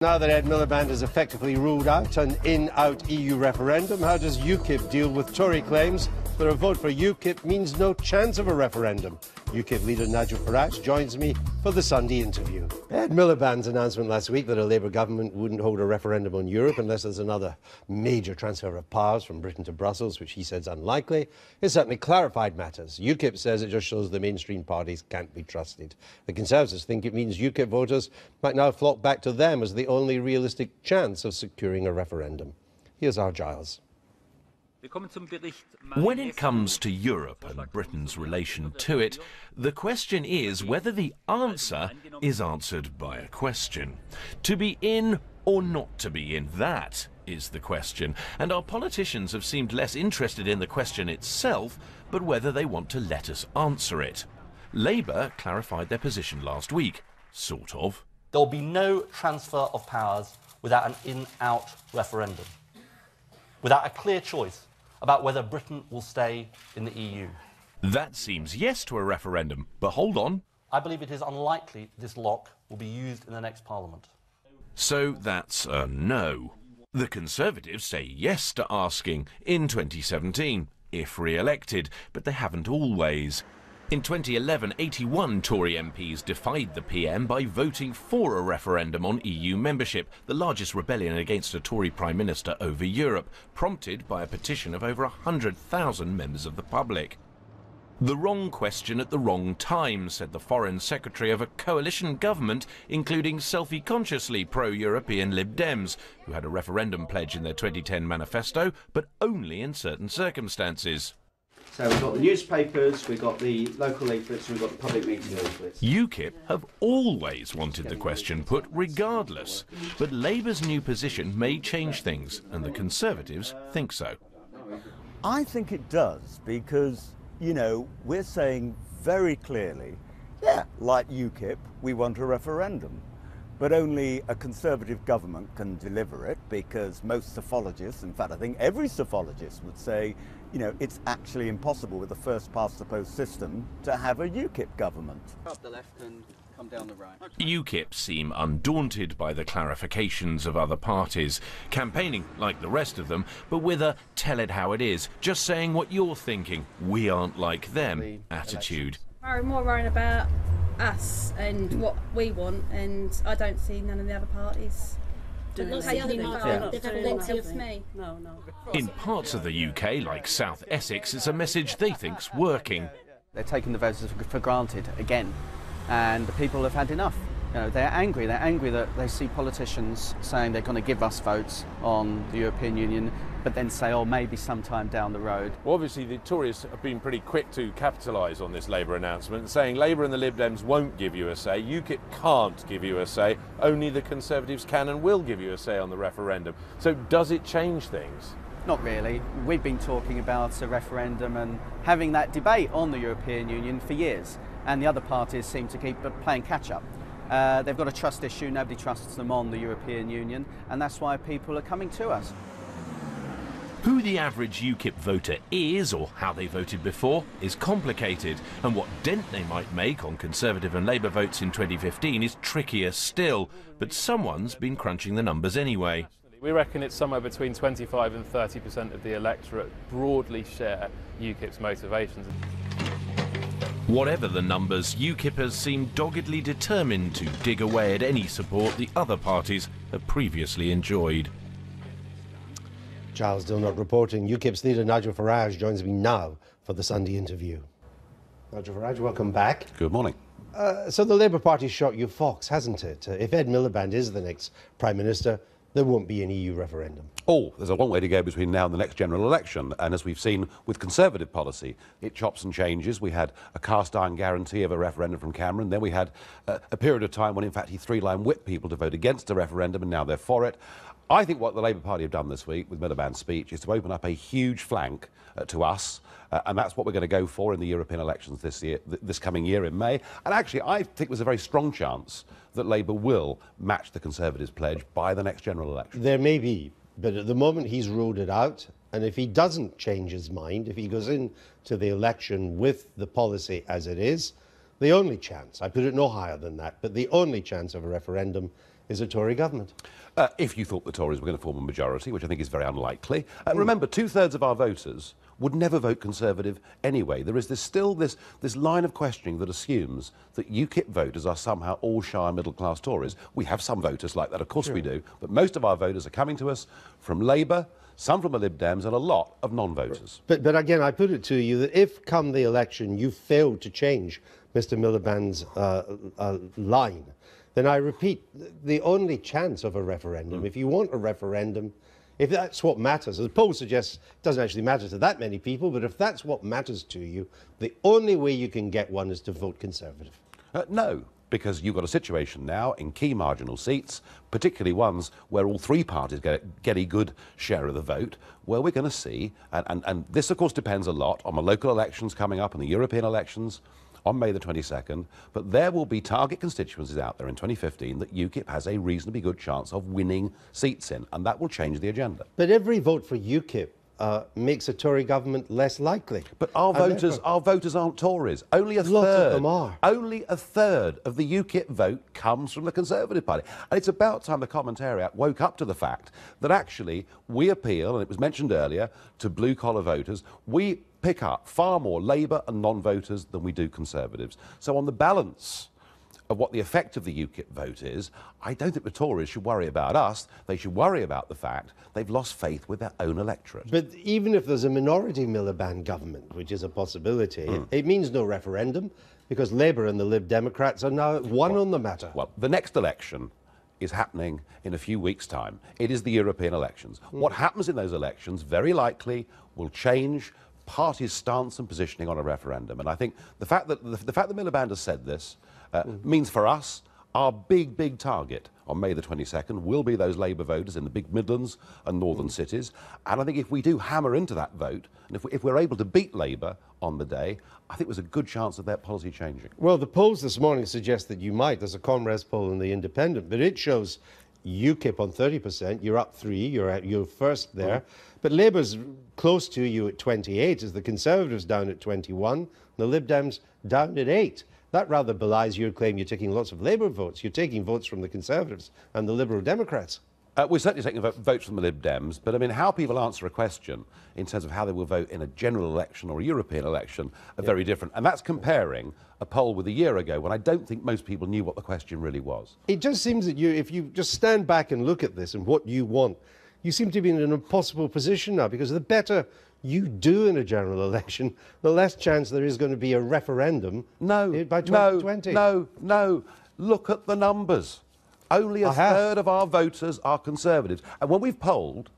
Now that Ed Miliband is effectively ruled out an in-out EU referendum, how does UKIP deal with Tory claims that a vote for UKIP means no chance of a referendum? UKIP leader Nigel Farage joins me for the Sunday interview. Ed Miliband's announcement last week that a Labour government wouldn't hold a referendum on Europe unless there's another major transfer of powers from Britain to Brussels, which he says unlikely, has certainly clarified matters. UKIP says it just shows the mainstream parties can't be trusted. The Conservatives think it means UKIP voters might now flock back to them as the only realistic chance of securing a referendum. Here's our Giles. When it comes to Europe and Britain's relation to it, the question is whether the answer is answered by a question. To be in or not to be in, that is the question. And our politicians have seemed less interested in the question itself, but whether they want to let us answer it. Labour clarified their position last week, sort of. There will be no transfer of powers without an in-out referendum, without a clear choice about whether Britain will stay in the EU. That seems yes to a referendum, but hold on. I believe it is unlikely this lock will be used in the next Parliament. So that's a no. The Conservatives say yes to asking in 2017, if re-elected, but they haven't always. In 2011, 81 Tory MPs defied the PM by voting for a referendum on EU membership, the largest rebellion against a Tory Prime Minister over Europe, prompted by a petition of over 100,000 members of the public. The wrong question at the wrong time, said the Foreign Secretary of a coalition government, including selfie-consciously pro-European Lib Dems, who had a referendum pledge in their 2010 manifesto, but only in certain circumstances. So we've got the newspapers, we've got the local leaflets, we've got the public meeting leaflets. UKIP have always wanted the question put regardless, but Labour's new position may change things, and the Conservatives think so. I think it does, because, you know, we're saying very clearly, yeah, like UKIP, we want a referendum. But only a Conservative government can deliver it, because most psephologists, in fact I think every psephologist would say, you know, it's actually impossible with the first past the post system to have a UKIP government. Up the left and come down the right. UKIP seem undaunted by the clarifications of other parties, campaigning like the rest of them, but with a tell it how it is, just saying what you're thinking, we aren't like them attitude. More worrying about us and what we want, and I don't see none of the other parties. In parts of the UK, like South Essex, it's a message they think's working. They're taking the voters for granted again, and the people have had enough. You know, they're angry that they see politicians saying they're going to give us votes on the European Union, but then say, oh, maybe sometime down the road. Well, obviously the Tories have been pretty quick to capitalise on this Labour announcement, saying Labour and the Lib Dems won't give you a say, UKIP can't give you a say, only the Conservatives can and will give you a say on the referendum. So does it change things? Not really. We've been talking about a referendum and having that debate on the European Union for years, and the other parties seem to keep playing catch-up. They've got a trust issue, nobody trusts them on the European Union, and that's why people are coming to us. Who the average UKIP voter is, or how they voted before, is complicated, and what dent they might make on Conservative and Labour votes in 2015 is trickier still, but someone's been crunching the numbers anyway. We reckon it's somewhere between 25 and 30% of the electorate broadly share UKIP's motivations. Whatever the numbers, UKIPers seem doggedly determined to dig away at any support the other parties have previously enjoyed. Giles Dilnot reporting. UKIP's leader Nigel Farage joins me now for the Sunday interview. Nigel Farage, welcome back. Good morning. So the Labour Party shot you fox, hasn't it? If Ed Miliband is the next Prime Minister, there won't be an EU referendum. Oh, there's a long way to go between now and the next general election. And as we've seen with Conservative policy, it chops and changes. We had a cast-iron guarantee of a referendum from Cameron. Then we had a period of time when, in fact, he three-line whipped people to vote against a referendum, and now they're for it. I think what the Labour Party have done this week with Miliband's speech is to open up a huge flank to us, and that's what we're going to go for in the European elections this coming year in May. And actually, I think there's a very strong chance that Labour will match the Conservatives' pledge by the next general election. There may be, but at the moment he's ruled it out, and if he doesn't change his mind, if he goes into the election with the policy as it is, the only chance, I put it no higher than that, but the only chance of a referendum is a Tory government. If you thought the Tories were going to form a majority, which I think is very unlikely. Remember, 2/3 of our voters would never vote Conservative anyway. There is still this line of questioning that assumes that UKIP voters are somehow all shy middle-class Tories. We have some voters like that, of course we do, but most of our voters are coming to us from Labour, some from the Lib Dems, and a lot of non-voters. But again, I put it to you that if, come the election, you fail to change Mr Miliband's line, then I repeat, the only chance of a referendum, if you want a referendum, if that's what matters, as the poll suggests, it doesn't actually matter to that many people, but if that's what matters to you, the only way you can get one is to vote Conservative. No, because you've got a situation now in key marginal seats, particularly ones where all three parties get a good share of the vote, where we're going to see, and this of course depends a lot on the local elections coming up and the European elections on May the 22nd, but there will be target constituencies out there in 2015 that UKIP has a reasonably good chance of winning seats in, and that will change the agenda. But every vote for UKIP makes a Tory government less likely. But our voters aren't Tories. Only a Lots third. of them are. Only a third of the UKIP vote comes from the Conservative Party. And it's about time the commentariat woke up to the fact that actually we appeal, and it was mentioned earlier, to blue-collar voters. We pick up far more Labour and non-voters than we do Conservatives. So on the balance of what the effect of the UKIP vote is, I don't think the Tories should worry about us. They should worry about the fact they've lost faith with their own electorate. But even if there's a minority Miliband government, which is a possibility, it means no referendum, because Labour and the Lib Democrats are now at one on the matter. Well, the next election is happening in a few weeks' time. It is the European elections. What happens in those elections very likely will change parties' stance and positioning on a referendum. And I think the fact that Miliband has said this means for us, our big target on May the 22nd will be those Labour voters in the big Midlands and northern cities. And I think if we do hammer into that vote, and if we're able to beat Labour on the day, I think there's a good chance of their policy changing. Well, the polls this morning suggest that you might. There's a Comres poll in The Independent, but it shows UKIP on 30%, you're up 3, you're first there. But Labour's close to you at 28, as the Conservatives down at 21, the Lib Dems down at 8. That rather belies your claim you're taking lots of Labour votes. You're taking votes from the Conservatives and the Liberal Democrats. We're certainly taking votes from the Lib Dems, but I mean, how people answer a question in terms of how they will vote in a general election or a European election are very different. And that's comparing a poll with a year ago when I don't think most people knew what the question really was. It just seems that if you just stand back and look at this and what you want, you seem to be in an impossible position now, because the better you do in a general election, the less chance there is going to be a referendum by 2020. No. Look at the numbers. Only a third of our voters are Conservatives. And when we've polled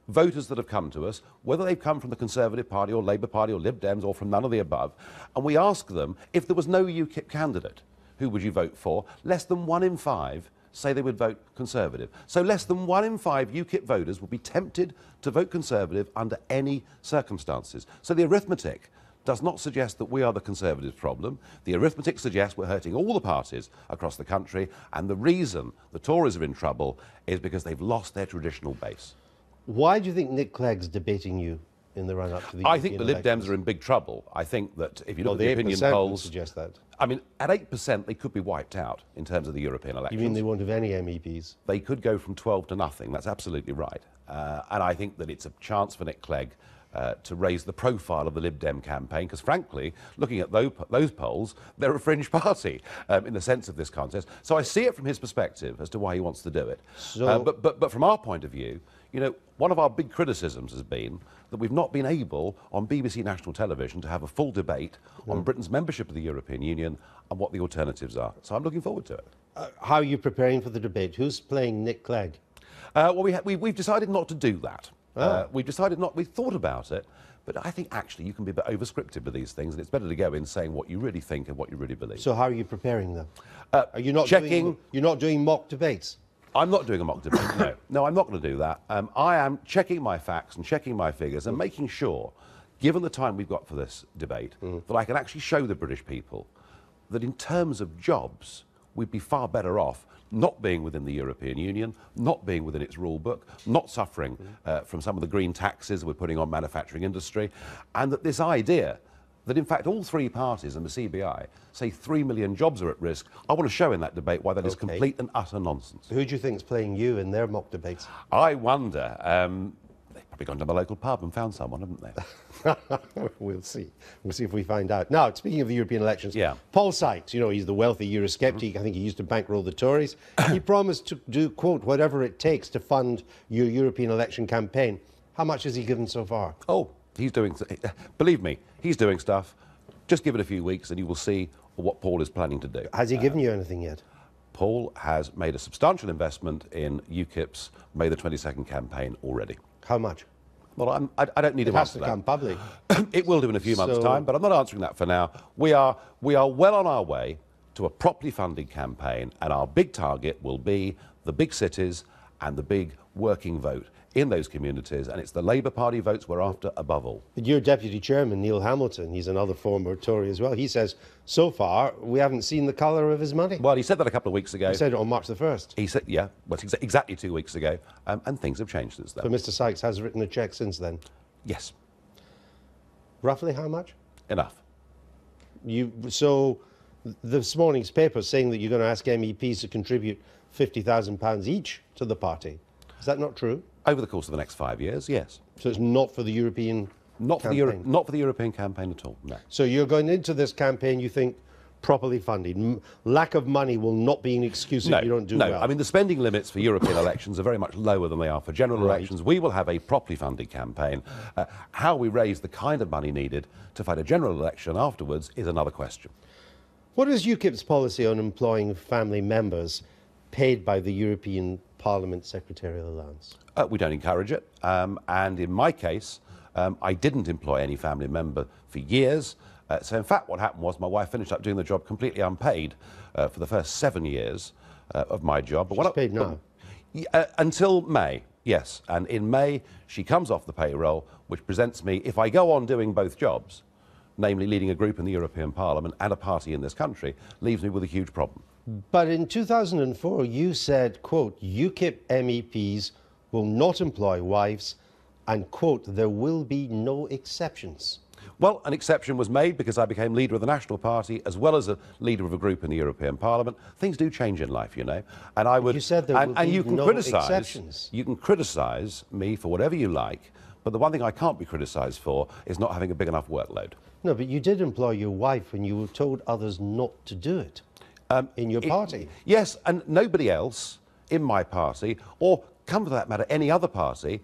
voters that have come to us, whether they've come from the Conservative Party or Labour Party or Lib Dems or from none of the above, and we ask them, if there was no UKIP candidate, who would you vote for? Less than 1 in 5 say they would vote Conservative. So less than 1 in 5 UKIP voters would be tempted to vote Conservative under any circumstances. So the arithmetic does not suggest that we are the Conservatives' problem. The arithmetic suggests we're hurting all the parties across the country, and the reason the Tories are in trouble is because they've lost their traditional base. Why do you think Nick Clegg's debating you in the run-up to the I think the Lib Dems are in big trouble. I think that if you look at the opinion polls, suggest that. I mean, at 8%, they could be wiped out in terms of the European elections. You mean they won't have any MEPs? They could go from 12 to nothing. That's absolutely right. And I think that it's a chance for Nick Clegg to raise the profile of the Lib Dem campaign, because frankly, looking at those polls, they're a fringe party in the sense of this contest. So I see it from his perspective as to why he wants to do it. So, but from our point of view, you know, one of our big criticisms has been that we've not been able on BBC National Television to have a full debate on Britain's membership of the European Union and what the alternatives are. So I'm looking forward to it. How are you preparing for the debate? Who's playing Nick Clegg? Well, we've decided not to do that. We've thought about it, but I think actually you can be a bit over-scripted with these things, and it's better to go in saying what you really think and what you really believe. So how are you preparing them? Are you not checking? You're not doing mock debates? I'm not doing a mock debate, no. No, I'm not going to do that. I am checking my facts and checking my figures and making sure, given the time we've got for this debate, that I can actually show the British people that in terms of jobs, we'd be far better off not being within the European Union, not being within its rule book, not suffering from some of the green taxes we're putting on manufacturing industry, and that this idea that in fact all three parties and the CBI say 3 million jobs are at risk, I want to show in that debate why that is complete and utter nonsense. Who do you think is playing you in their mock debates? I wonder. They've probably gone to the local pub and found someone, haven't they? We'll see. We'll see if we find out. Now, speaking of the European elections, Paul Sykes, you know, he's the wealthy Eurosceptic. I think he used to bankroll the Tories. He promised to do, quote, whatever it takes to fund your European election campaign. How much has he given so far? Oh, he's doing, believe me, he's doing stuff. Just give it a few weeks and you will see what Paul is planning to do. Has he given you anything yet? Paul has made a substantial investment in UKIP's May the 22nd campaign already. How much? Well, I don't need to answer that. It has to come public. It will do in a few months' time, but I'm not answering that for now. We are well on our way to a properly funded campaign, and our big target will be the big cities and the big working vote in those communities, and it's the Labour Party votes we're after above all. But your deputy chairman, Neil Hamilton, he's another former Tory as well, he says, so far, we haven't seen the colour of his money. Well, he said that a couple of weeks ago. He said it on March the 1st. He said, yeah, well, exactly 2 weeks ago, and things have changed since then. So Mr Sykes has written a cheque since then? Yes. Roughly how much? Enough. So this morning's paper saying that you're going to ask MEPs to contribute £50,000 each to the party. Is that not true? Over the course of the next 5 years, yes. So it's not for the European campaign? Not for the European campaign at all, no. So you're going into this campaign, you think, properly funded. Lack of money will not be an excuse if you don't do well. No, I mean, the spending limits for European elections are very much lower than they are for general elections. We will have a properly funded campaign. How we raise the kind of money needed to fight a general election afterwards is another question. What is UKIP's policy on employing family members paid by the European Parliament Secretarial Allowance? We don't encourage it, and in my case, I didn't employ any family member for years. So in fact, what happened was my wife finished up doing the job completely unpaid for the first 7 years of my job. But she's paid now? Until May, yes. And in May, she comes off the payroll, which presents me, if I go on doing both jobs, namely leading a group in the European Parliament and a party in this country, leaves me with a huge problem. But in 2004, you said, quote, UKIP MEPs will not employ wives and, quote, there will be no exceptions. Well, an exception was made because I became leader of the National Party as well as a leader of a group in the European Parliament. Things do change in life, you know. And I would. You said there will be no exceptions. You can criticise me for whatever you like, but the one thing I can't be criticised for is not having a big enough workload. No, but you did employ your wife when you were told others not to do it in your party. Yes, and nobody else in my party, or come to that matter, any other party,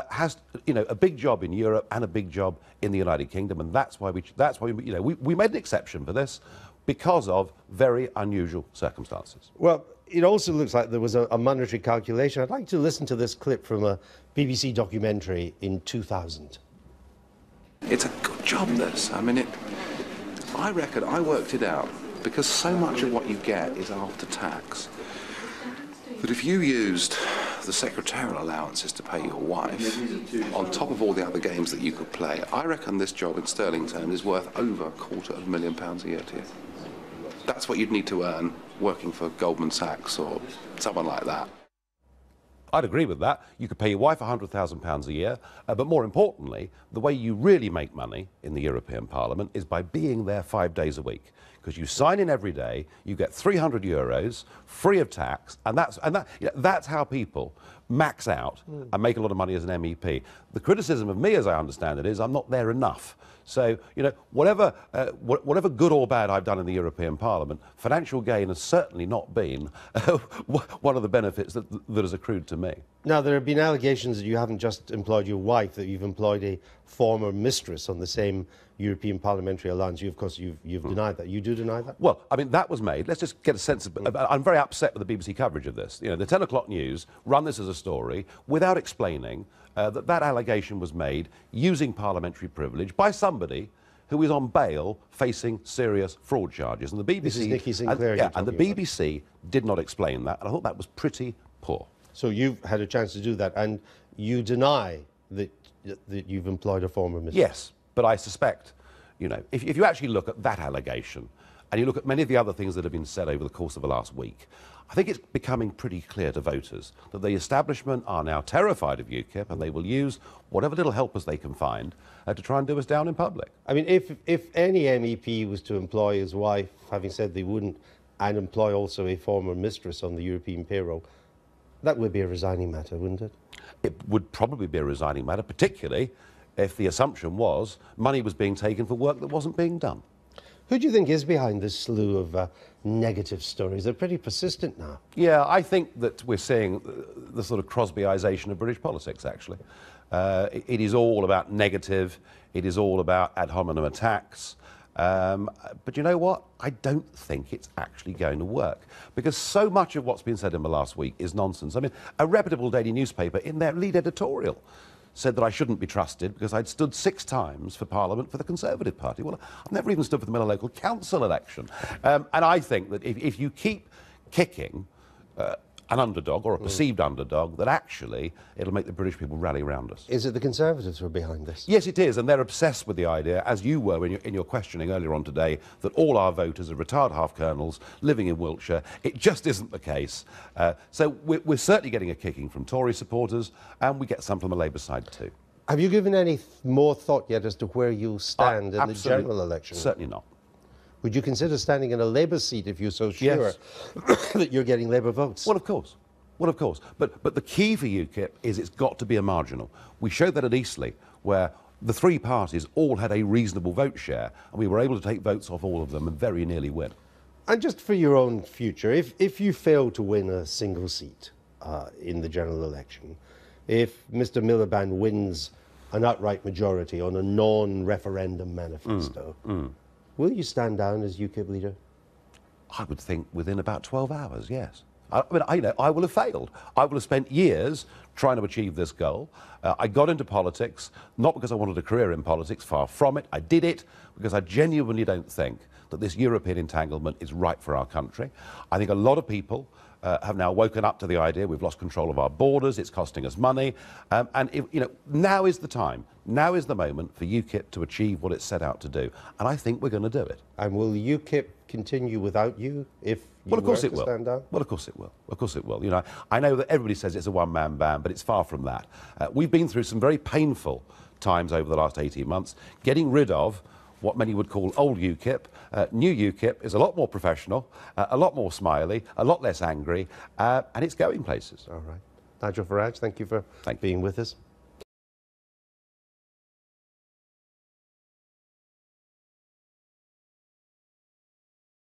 has, you know, a big job in Europe and a big job in the United Kingdom, and that's why we made an exception for this because of very unusual circumstances. Well, it also looks like there was a monetary calculation. I'd like to listen to this clip from a BBC documentary in 2000. It's a good job, this. I mean, I reckon I worked it out because so much of what you get is after tax. But if you used the secretarial allowances to pay your wife, on top of all the other games that you could play, I reckon this job in sterling terms is worth over £250,000 a year to you. That's what you'd need to earn working for Goldman Sachs or someone like that. I'd agree with that. You could pay your wife £100,000 a year, but more importantly, the way you really make money in the European Parliament is by being there 5 days a week. Because you sign in every day, you get €300 free of tax, and that's how people max out and make a lot of money as an MEP. The criticism of me, as I understand it, is I'm not there enough. So, you know, whatever good or bad I've done in the European Parliament, financial gain has certainly not been one of the benefits that has accrued to me. Now, there have been allegations that you haven't just employed your wife, that you've employed a former mistress on the same European parliamentary allowance. Of course, you've denied that. You do deny that? Well, I mean, that was made. Let's just get a sense of... I'm very upset with the BBC coverage of this. You know, the 10 o'clock news run this as a story without explaining that allegation was made using parliamentary privilege by somebody who is on bail facing serious fraud charges. And the BBC... This is Nicky Sinclair. And the BBC did not explain that, and I thought that was pretty poor. So you've had a chance to do that, and you deny that you've employed a former mistress? Yes, but I suspect, you know, if you actually look at that allegation, and you look at many of the other things that have been said over the course of the last week, I think it's becoming pretty clear to voters that the establishment are now terrified of UKIP, and they will use whatever little helpers they can find to try and do us down in public. I mean, if any MEP was to employ his wife, having said they wouldn't, and employ also a former mistress on the European payroll, that would be a resigning matter, wouldn't it? It would probably be a resigning matter, particularly if the assumption was money was being taken for work that wasn't being done. Who do you think is behind this slew of negative stories? They're pretty persistent now. Yeah, I think that we're seeing the sort of Crosbyisation of British politics, actually. It is all about negative, it is all about ad hominem attacks. But you know what? I don't think it's actually going to work, because so much of what's been said in the last week is nonsense. I mean, a reputable daily newspaper in their lead editorial said that I shouldn't be trusted because I'd stood 6 times for Parliament for the Conservative Party. Well, I've never even stood for the Miller Local Council election. And I think that if you keep kicking an underdog or a perceived underdog, that actually it'll make the British people rally around us. Is it the Conservatives who are behind this? Yes, it is, and they're obsessed with the idea, as you were in your questioning earlier on today, that all our voters are retired half-colonels living in Wiltshire. It just isn't the case. So we're certainly getting a kicking from Tory supporters, and we get some from the Labour side too. Have you given any more thought yet as to where you'll stand in the general election? Certainly not. Would you consider standing in a Labour seat if you're so sure Yes. that you're getting Labour votes? Well, of course. Well, of course. But the key for UKIP is it's got to be a marginal. We showed that at Eastleigh, where the 3 parties all had a reasonable vote share, and we were able to take votes off all of them and very nearly win. And just for your own future, if you fail to win a single seat in the general election, if Mr Miliband wins an outright majority on a non-referendum manifesto, will you stand down as UKIP leader? I would think within about 12 hours, yes. I mean, I will have failed. I will have spent years trying to achieve this goal. I got into politics, not because I wanted a career in politics, far from it. I did it because I genuinely don't think that this European entanglement is right for our country. I think a lot of people have now woken up to the idea we've lost control of our borders, it's costing us money, and now is the time, now is the moment for UKIP to achieve what it's set out to do, and I think we're going to do it. And will UKIP continue without you if you Well, of course were it to will. stand down? Well, of course it will. Of course it will. You know, I know that everybody says it's a one-man band, but it's far from that. We've been through some very painful times over the last 18 months, getting rid of what many would call old UKIP. New UKIP is a lot more professional, a lot more smiley, a lot less angry, and it's going places. All right. Nigel Farage, thank you for being with us.